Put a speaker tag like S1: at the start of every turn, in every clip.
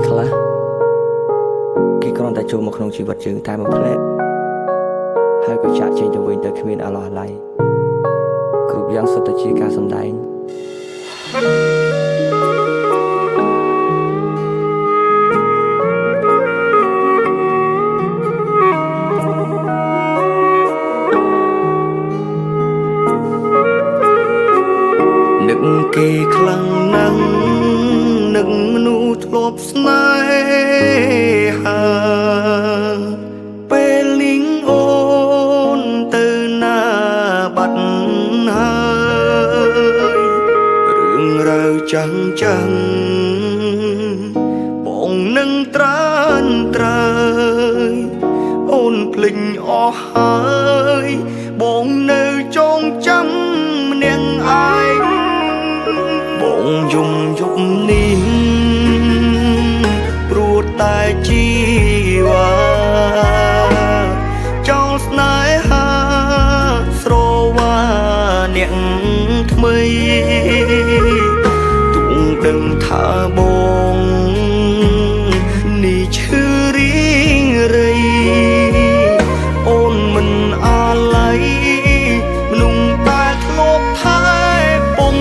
S1: ខ្លះគេគ្រាន់តែចូលមកក្នុងជីវិតយើងតែមួយផ្លែហើយក៏ចាក់ចេញទៅវិញទៅគ្មានអាឡោះអាល័យគ្រប់យ៉ាងសុទ្ធតែជាការសម្ដែងនឹកគេខ្លាំងណាស់នឹកមនុស្សធ្លាប់ស្នេហាពេលលីងអូនទៅណាបាត់ហើយរឿងរ៉ាវចាំងចាំងបងនឹងត្រានត្រើយអូនភ្លេចអស់ហើយបងនៅចងចាំម្នាក់ឯងបងយំយប់នេះព្រោះតែជីវ៉ាចង់ស្នេហាស្រវាអ្នកថ្មីទុំដឹងថាបងនេះឈឺរីងរៃអូនមិនអាឡ័យមនុស្សតែធ្លាប់ថែពង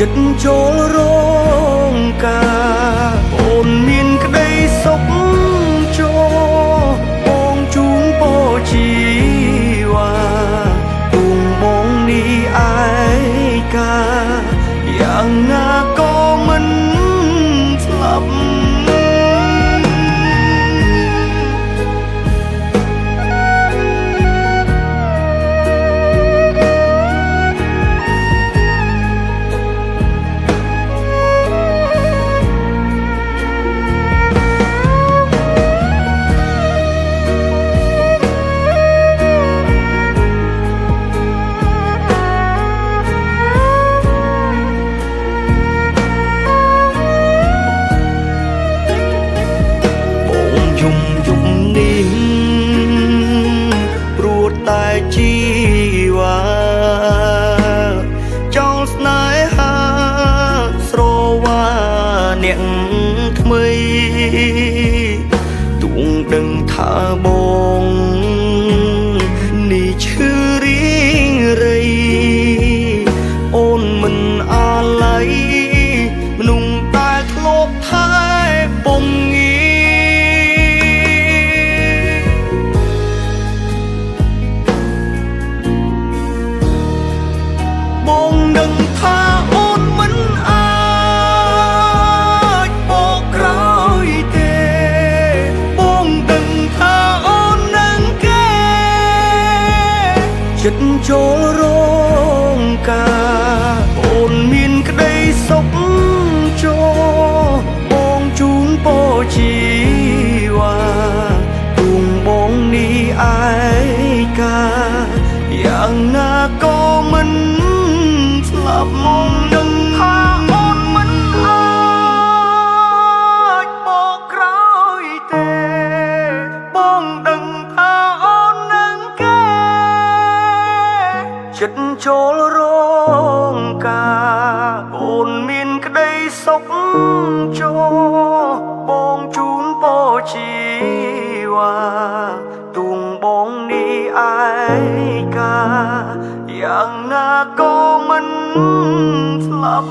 S1: ចិត្តចូលរងការអូនមានក្តីសុខចូលបងជូនពរជីវ៉ាទុំបងនេះឯកាយ៉ាងណាក៏មិនស្លាប់តែជីវ៉ាចង់ស្នេហាស្រវាអ្នកថ្មីទុំដឹងថាបងនេះឈឺរីងរៃអូនមិនអាឡ័យមនុស្សតែធ្លាប់ថែពងបងដឹងថាអូនមិនអាចបកក្រោយទេបងដឹងថាអូននឹងគេចិត្តចូលរងការអូនមានក្តីសុខចូលបងជូនពរជីវ៉ាទុំបងនេះឯកាយ៉ាងណាក៏មិនស្លាប់មកនឹងថាអូនមិនអាចបកក្រោយទេបងដឹងថាអូននឹងគេចិត្តចូលរងការអូនមានក្តីសុខចូលបងជូនពរជីវ៉ាទុំបងនេះឯកាយ៉ាងណាក៏មិនស្លាប់